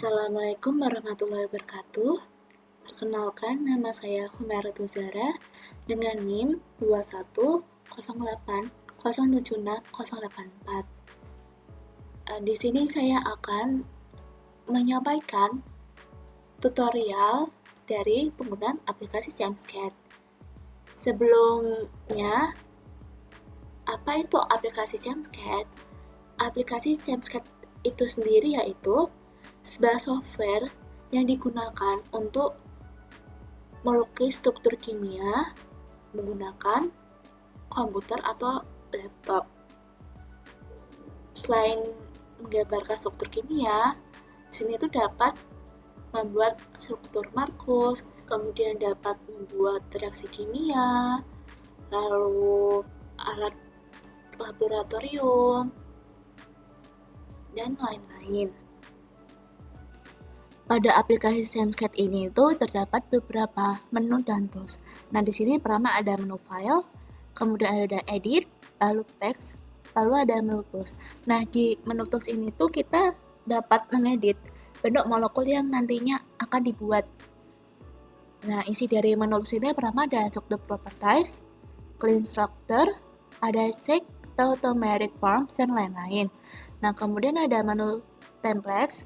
Assalamualaikum warahmatullahi wabarakatuh. Perkenalkan, nama saya Humairatu Zara dengan NIM 21080807684. Di sini saya akan menyampaikan tutorial dari penggunaan aplikasi Jamscat. Sebelumnya, apa itu aplikasi Jamscat? Aplikasi Jamscat itu sendiri yaitu sebuah software yang digunakan untuk melukis struktur kimia menggunakan komputer atau laptop. Selain menggambarkan struktur kimia, di sini itu dapat membuat struktur Marcus, kemudian dapat membuat reaksi kimia, lalu alat laboratorium, dan lain-lain. Pada aplikasi Jamscat ini itu terdapat beberapa menu dan tools. Nah, di sini pertama ada menu file, kemudian ada edit, lalu text, lalu ada menu tools. Nah, di menu tools ini tuh kita dapat mengedit bentuk molekul yang nantinya akan dibuat. Nah, isi dari menu tools ini pertama ada structure properties, clean structure, ada check, tautomeric form, dan lain-lain. Nah, kemudian ada menu templates,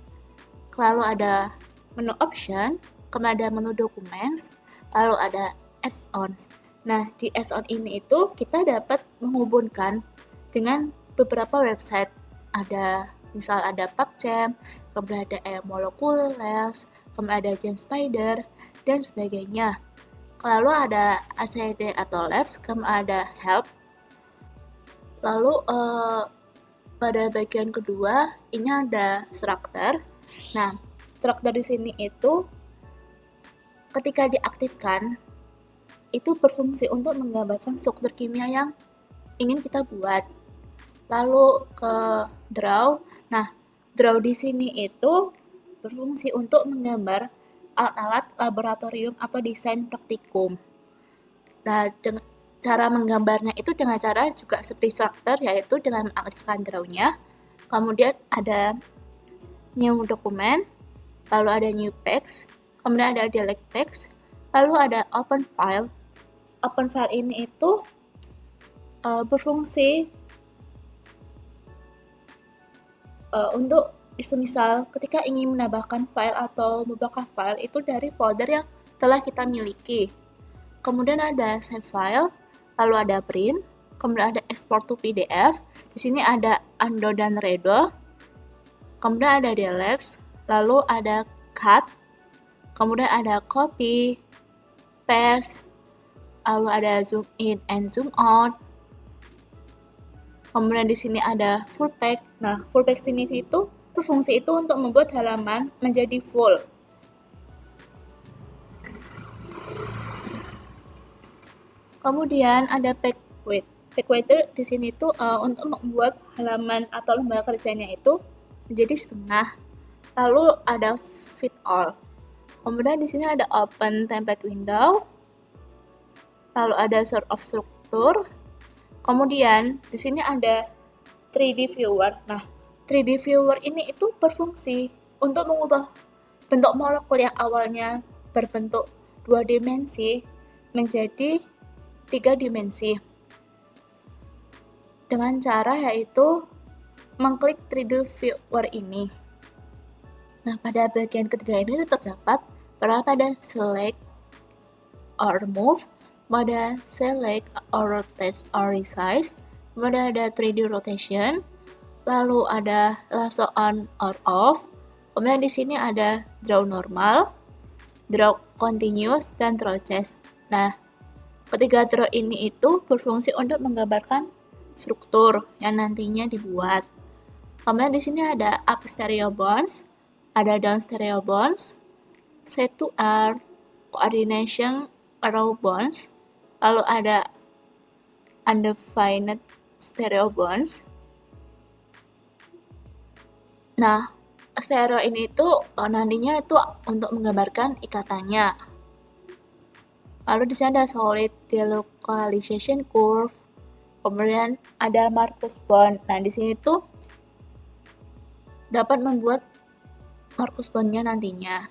lalu ada menu option, kemudian ada menu documents, lalu ada add-ons. Nah, di add-on ini itu kita dapat menghubungkan dengan beberapa website. Misal ada PubChem, kemudian ada Molecules, kemudian ada GenSpider, dan sebagainya. Lalu ada ACD atau Labs, kemudian ada Help. Lalu pada bagian kedua ini ada Structure. Nah, structure di sini itu ketika diaktifkan itu berfungsi untuk menggambarkan struktur kimia yang ingin kita buat. Lalu ke draw. Nah, draw di sini itu berfungsi untuk menggambar alat-alat laboratorium atau desain praktikum. Nah, cara menggambarnya itu dengan cara juga seperti structure, yaitu dengan mengaktifkan draw-nya. Kemudian ada new document, lalu ada new text, kemudian ada delete text, lalu ada open file. Open file ini itu berfungsi untuk semisal ketika ingin menambahkan file atau membuka file itu dari folder yang telah kita miliki. Kemudian ada save file, lalu ada print, kemudian ada export to PDF. Di sini ada undo dan redo. Kemudian ada delete, lalu ada cut, kemudian ada copy, paste, lalu ada zoom in and zoom out. Kemudian di sini ada full page. Nah, full page ini itu berfungsi itu untuk membuat halaman menjadi full. Kemudian ada page width. Page width di sini tuh untuk membuat halaman atau lembar kerjanya itu menjadi setengah. Lalu ada fit all. Kemudian di sini ada open template window. Lalu ada sort of structure. Kemudian di sini ada 3D viewer. Nah, 3D viewer ini itu berfungsi untuk mengubah bentuk molekul yang awalnya berbentuk 2 dimensi menjadi 3 dimensi. Dengan cara yaitu mengklik 3D viewer ini. Nah, pada bagian ketiga ini terdapat pada select or move, pada select or rotate or resize, kemudian ada 3D rotation, lalu ada lasso on or off, kemudian di sini ada draw normal, draw continuous, dan draw chest. Nah, ketiga draw ini itu berfungsi untuk menggambarkan struktur yang nantinya dibuat. Kemudian di sini ada up stereo bonds, ada down stereo bonds, set to R, coordination row bonds, lalu ada undefined stereo bonds. Nah, stereo ini tuh nantinya itu untuk menggambarkan ikatannya. Lalu di sini ada solid delocalization curve, kemudian ada Marcus bond. Nah, di sini tuh dapat membuat Markus bondnya nantinya.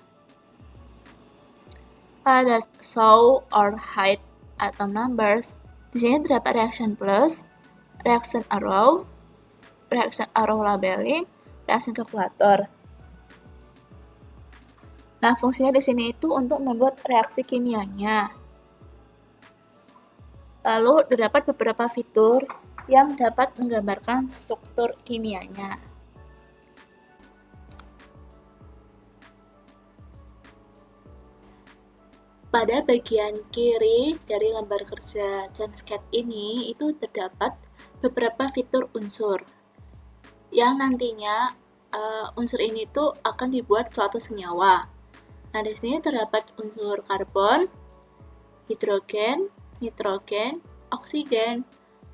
Pada show or hide atom numbers, di sini terdapat reaction plus, reaction arrow labeling, reaction kalkulator. Nah, fungsinya di sini itu untuk membuat reaksi kimianya. Lalu terdapat beberapa fitur yang dapat menggambarkan struktur kimianya. Pada bagian kiri dari lembar kerja Janscat ini itu terdapat beberapa fitur unsur yang nantinya unsur ini tuh akan dibuat suatu senyawa. Nah, di sini terdapat unsur karbon, hidrogen, nitrogen, oksigen,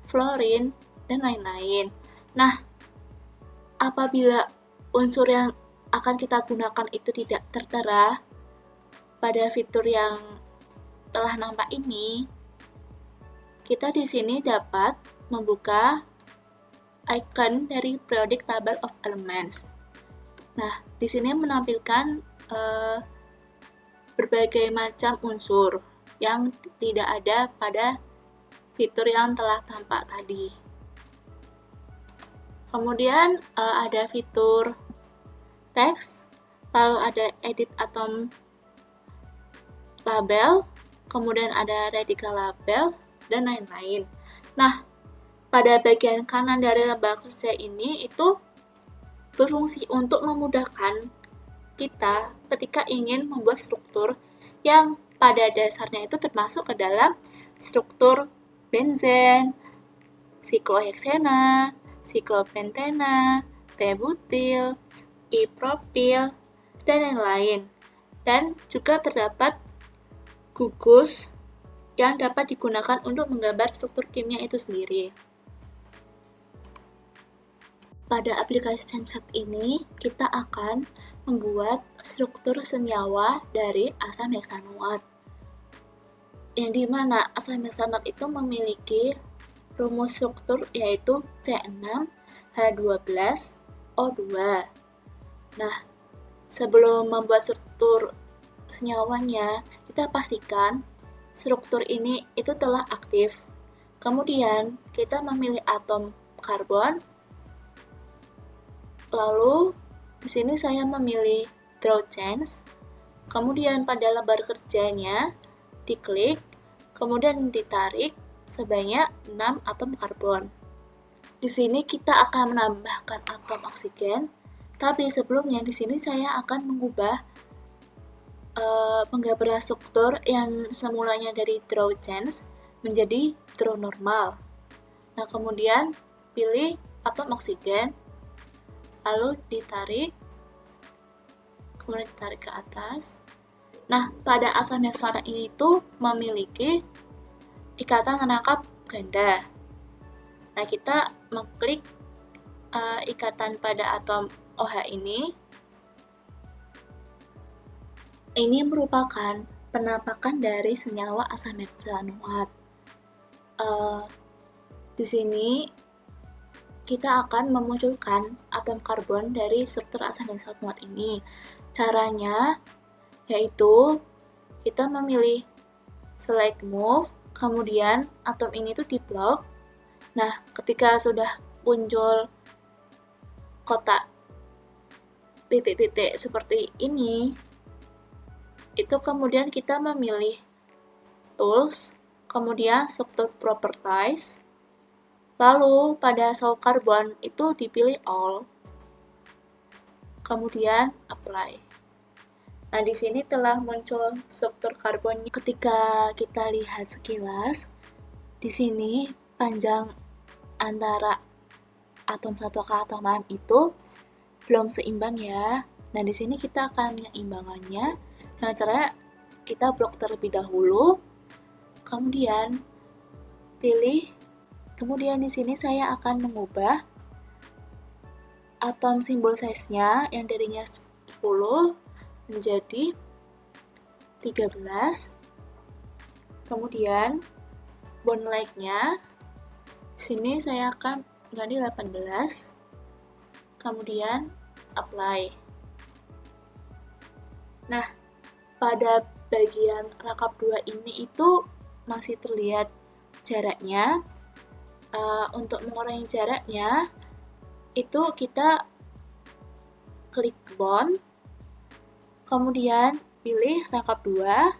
fluorin, dan lain-lain. Nah, apabila unsur yang akan kita gunakan itu tidak tertera pada fitur yang telah nampak ini, kita di sini dapat membuka icon dari periodic table of elements. Nah, di sini menampilkan berbagai macam unsur yang tidak ada pada fitur yang telah tampak tadi. Kemudian ada fitur text, lalu ada edit atom label, kemudian ada radical label, dan lain-lain. Nah, pada bagian kanan dari lembar kerja ini itu berfungsi untuk memudahkan kita ketika ingin membuat struktur yang pada dasarnya itu termasuk ke dalam struktur benzen, sikloheksena, siklopentena, T-butil, I-propil, dan lain-lain. Dan juga terdapat gugus yang dapat digunakan untuk menggambar struktur kimia itu sendiri. Pada aplikasi Janscat ini, kita akan membuat struktur senyawa dari asam heksanoat. Yang dimana asam heksanoat itu memiliki rumus struktur yaitu C6H12O2. Nah, sebelum membuat struktur senyawanya, kita pastikan struktur ini itu telah aktif. Kemudian, kita memilih atom karbon. Lalu, di sini saya memilih draw change. Kemudian pada lembar kerjanya, diklik, kemudian ditarik sebanyak 6 atom karbon. Di sini kita akan menambahkan atom oksigen, tapi sebelumnya di sini saya akan mengubah penggambaran struktur yang semulanya dari draw change menjadi draw normal. Nah, kemudian pilih atom oksigen, lalu ditarik, kemudian ditarik ke atas. Nah, pada asam heksanoat ini tuh memiliki ikatan rangkap ganda. Nah, kita mengklik ikatan pada atom OH ini. Ini merupakan penampakan dari senyawa asam heksanoat. Di sini kita akan memunculkan atom karbon dari struktur asam heksanoat ini. Caranya yaitu kita memilih select move, kemudian atom ini tuh diblok. Nah, ketika sudah muncul kotak titik-titik seperti ini, itu kemudian kita memilih tools, kemudian struktur properties, lalu pada show carbon itu dipilih all, kemudian apply. Nah, di sini telah muncul struktur karbonnya. Ketika kita lihat sekilas, di sini panjang antara atom satu ke atom lain itu belum seimbang ya. Nah, di sini kita akan menyeimbangkannya dengan cara kita blok terlebih dahulu, kemudian pilih, kemudian di sini saya akan mengubah atom simbol size-nya yang tadinya 10 menjadi 13. Kemudian bond length-nya sini saya akan ganti 18. Kemudian apply. Nah, pada bagian rangkap 2 ini itu masih terlihat jaraknya. Untuk mengurangi jaraknya, itu kita klik bond, kemudian pilih rangkap 2.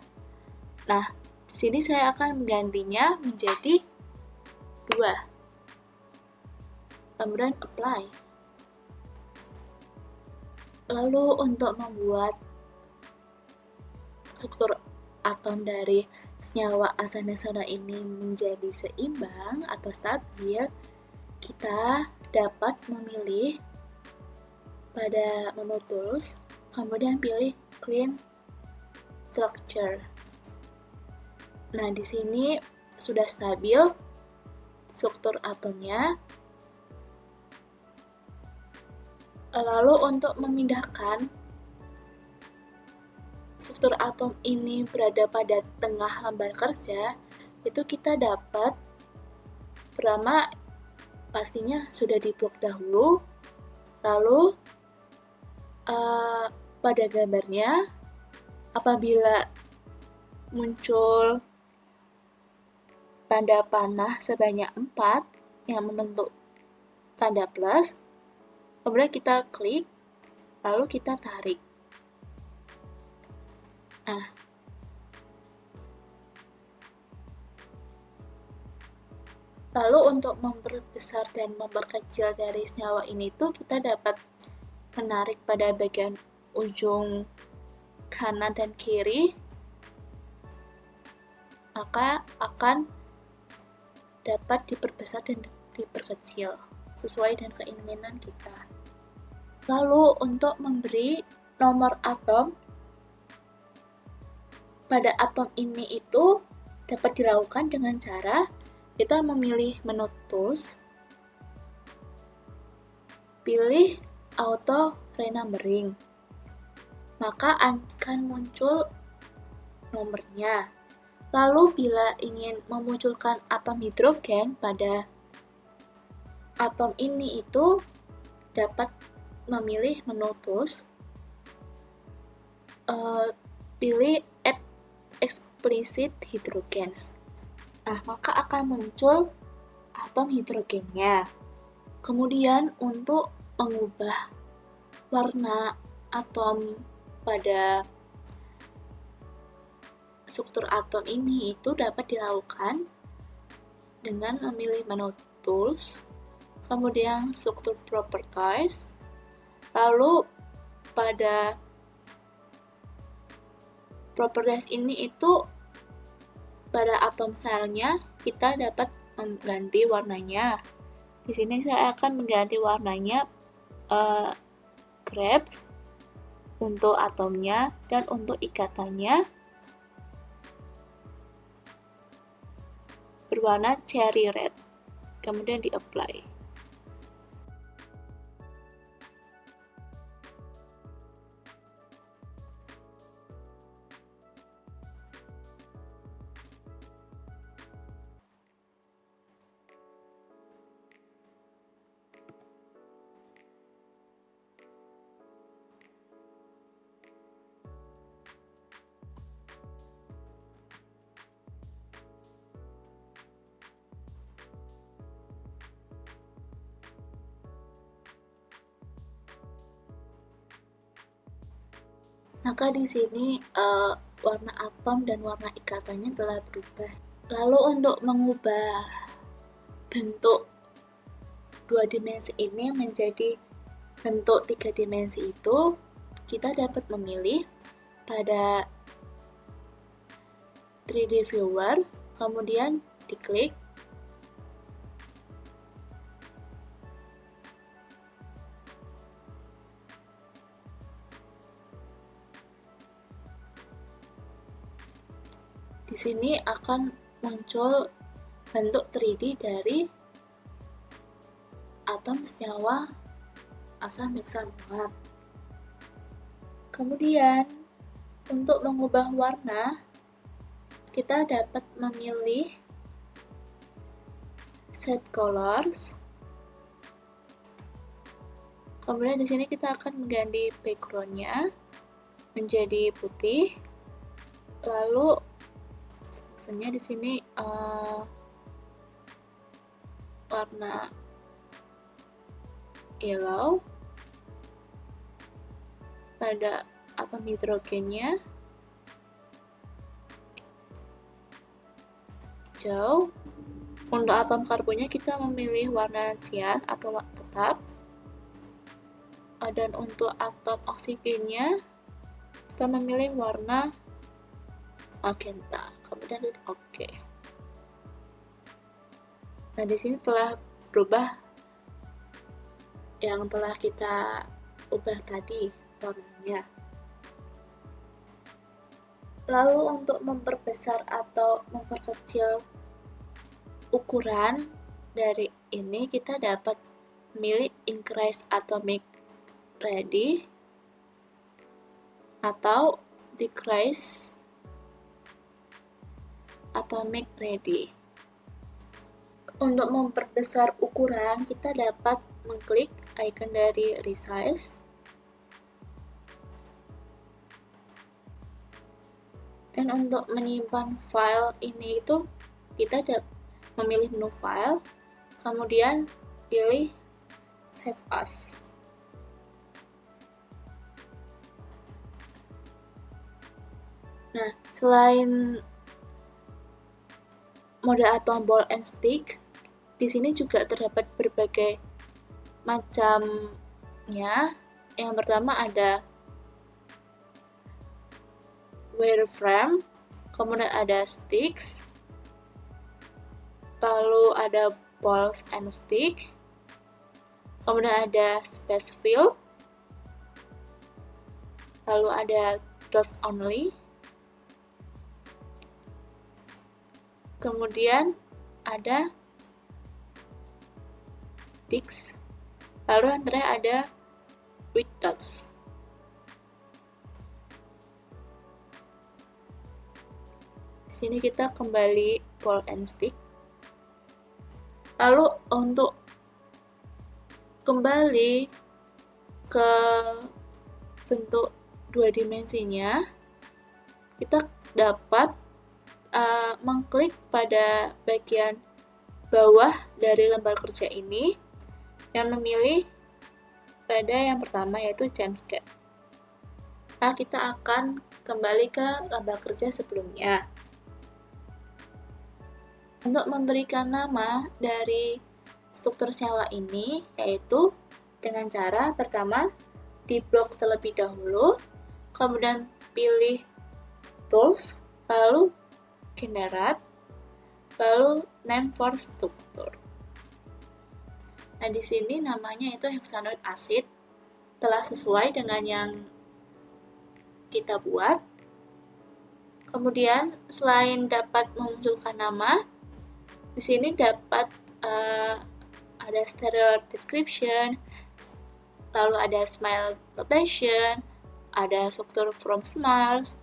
Nah, di sini saya akan menggantinya menjadi 2. Kemudian apply. Lalu untuk membuat struktur atom dari senyawa asam hexana ini menjadi seimbang atau stabil, kita dapat memilih pada menu tools, kemudian pilih clean structure. Nah, di sini sudah stabil struktur atomnya. Lalu untuk memindahkan struktur atom ini berada pada tengah lembar kerja, itu kita dapat pertama pastinya sudah diblok dahulu, lalu pada gambarnya apabila muncul tanda panah sebanyak 4 yang membentuk tanda plus, kemudian kita klik, lalu kita tarik. Nah, lalu untuk memperbesar dan memperkecil dari senyawa ini tuh kita dapat menarik pada bagian ujung kanan dan kiri, maka akan dapat diperbesar dan diperkecil sesuai dengan keinginan kita. Lalu untuk memberi nomor atom pada atom ini itu dapat dilakukan dengan cara kita memilih menu tools, pilih auto renumbering, maka akan muncul nomornya. Lalu bila ingin memunculkan atom hidrogen pada atom ini itu dapat memilih menu tools, pilih add explicit hydrogens. Nah, maka akan muncul atom hidrogennya. Kemudian untuk mengubah warna atom pada struktur atom ini itu dapat dilakukan dengan memilih menu tools, kemudian struktur properties, lalu pada properties ini itu pada atom stylenya kita dapat mengganti warnanya. Di sini saya akan mengganti warnanya grapes untuk atomnya dan untuk ikatannya berwarna cherry red. Kemudian di apply. Maka di sini warna atom dan warna ikatannya telah berubah. Lalu untuk mengubah bentuk 2 dimensi ini menjadi bentuk 3 dimensi itu, kita dapat memilih pada 3D viewer, kemudian diklik, di sini akan muncul bentuk 3D dari atom senyawa asam hexanoat. Kemudian untuk mengubah warna, kita dapat memilih set colors. Kemudian di sini kita akan mengganti background-nya. menjadi putih. Lalu seksinya di sini warna yellow. Pada atom hidrogennya hijau. Untuk atom karbonnya kita memilih warna cian atau tetap. Dan untuk atom oksigennya kita memilih warna magenta. Kemudian oke. Nah, di sini telah berubah yang telah kita ubah tadi warnanya. Lalu untuk memperbesar atau memperkecil ukuran dari ini, kita dapat memilih increase atomic ready atau decrease atomic ready. Untuk memperbesar ukuran, kita dapat mengklik icon dari resize. Dan untuk menyimpan file ini itu kita memilih menu file, kemudian pilih save as. Nah, selain mode atom ball and stick, di sini juga terdapat berbagai macamnya. Yang pertama ada wireframe, kemudian ada sticks, lalu ada balls and stick, kemudian ada space fill, lalu ada dots only, kemudian ada ticks, lalu yang terakhir ada with dots. Di sini kita kembali ball and stick. Lalu untuk kembali ke bentuk dua dimensinya, kita dapat mengklik pada bagian bawah dari lembar kerja ini dan memilih pada yang pertama, yaitu Jamscape. Nah, kita akan kembali ke lembar kerja sebelumnya. Untuk memberikan nama dari struktur senyawa ini, yaitu dengan cara pertama diblok terlebih dahulu, kemudian pilih tools, lalu generate, lalu name for structure. Nah, di sini namanya itu hexanoic acid, telah sesuai dengan yang kita buat. Kemudian selain dapat memunculkan nama, di sini dapat ada stereo description, lalu ada smile notation, ada struktur from smiles,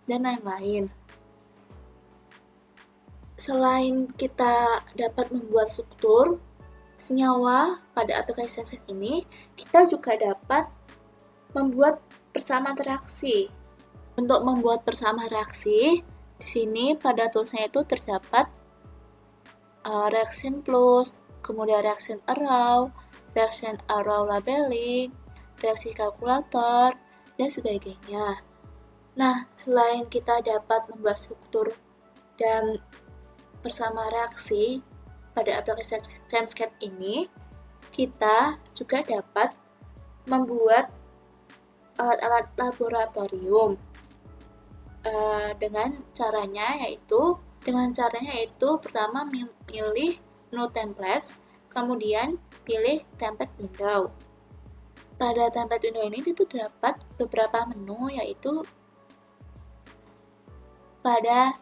dan lain-lain. Selain kita dapat membuat struktur senyawa pada aplikasi service ini, kita juga dapat membuat persamaan reaksi. Untuk membuat persamaan reaksi, di sini pada toolsnya itu terdapat reaction plus, kemudian reaction arrow labeling, reaksi kalkulator, dan sebagainya. Nah, selain kita dapat membuat struktur dan persamaan reaksi pada aplikasi Jamscape ini, kita juga dapat membuat alat-alat laboratorium dengan caranya yaitu pertama pilih menu templates, kemudian pilih template window. Pada template window ini itu terdapat beberapa menu, yaitu pada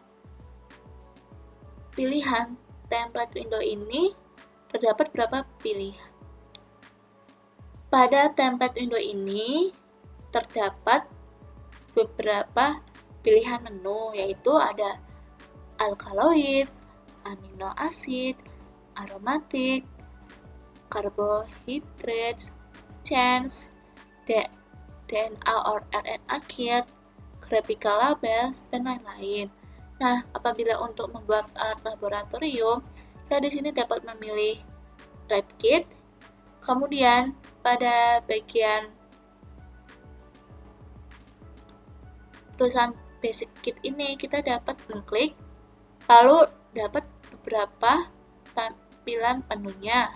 pilihan template window ini terdapat beberapa pilihan. Pada template window ini terdapat beberapa pilihan menu, yaitu ada alkaloid, amino acid, aromatic, carbohydrates, chains, DNA or RNA kit, graphical labels, dan lain-lain. Nah, apabila untuk membuat alat laboratorium, kita di sini dapat memilih lab kit. Kemudian pada bagian tulisan basic kit ini kita dapat mengklik, lalu dapat beberapa tampilan menunya.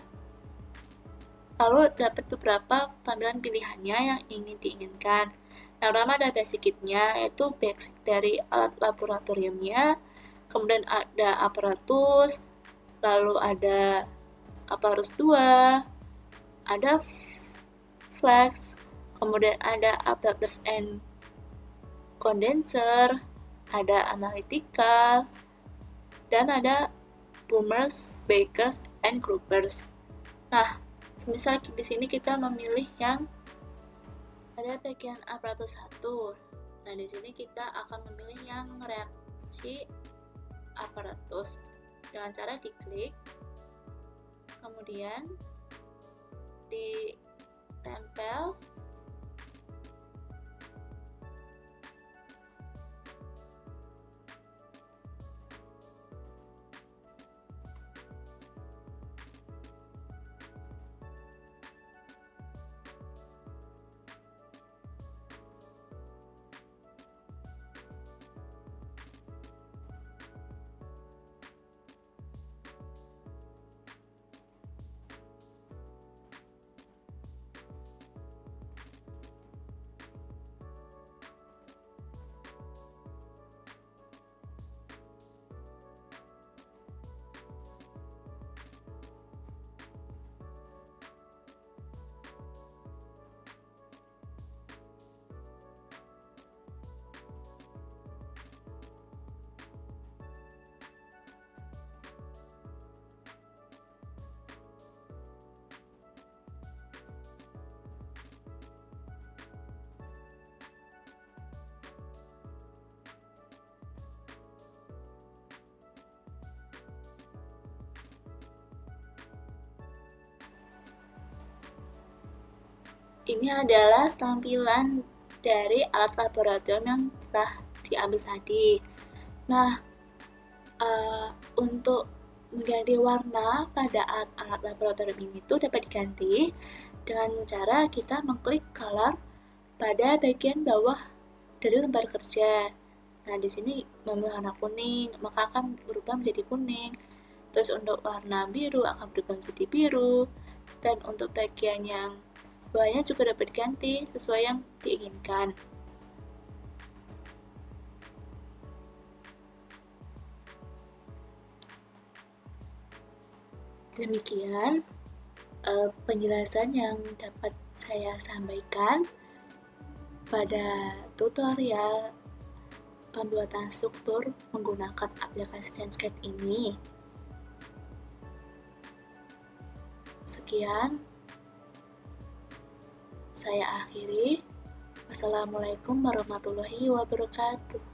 Lalu dapat beberapa tampilan pilihannya yang ingin diinginkan. Yang pertama ada basic kitnya, yaitu basic dari alat laboratoriumnya, kemudian ada aparatus, lalu ada aparatus 2, ada flex, kemudian ada adapters and condenser, ada analytical, dan ada boomers, bakers, and groupers. Nah, misal di sini kita memilih yang pada bagian aparatus 1. Nah, di sini kita akan memilih yang reaksi aparatus dengan cara diklik, kemudian ditempel, ini adalah tampilan dari alat laboratorium yang telah diambil tadi. Nah, untuk mengganti warna pada alat-alat laboratorium ini tuh dapat diganti dengan cara kita mengklik color pada bagian bawah dari lembar kerja. Nah, di sini memilih warna kuning, maka akan berubah menjadi kuning. Terus untuk warna biru akan berubah menjadi biru. Dan untuk bagian yang bawahnya juga dapat diganti sesuai yang diinginkan. Demikian penjelasan yang dapat saya sampaikan pada tutorial pembuatan struktur menggunakan aplikasi ScienceCAD ini. Sekian, saya akhiri. Wassalamualaikum warahmatullahi wabarakatuh.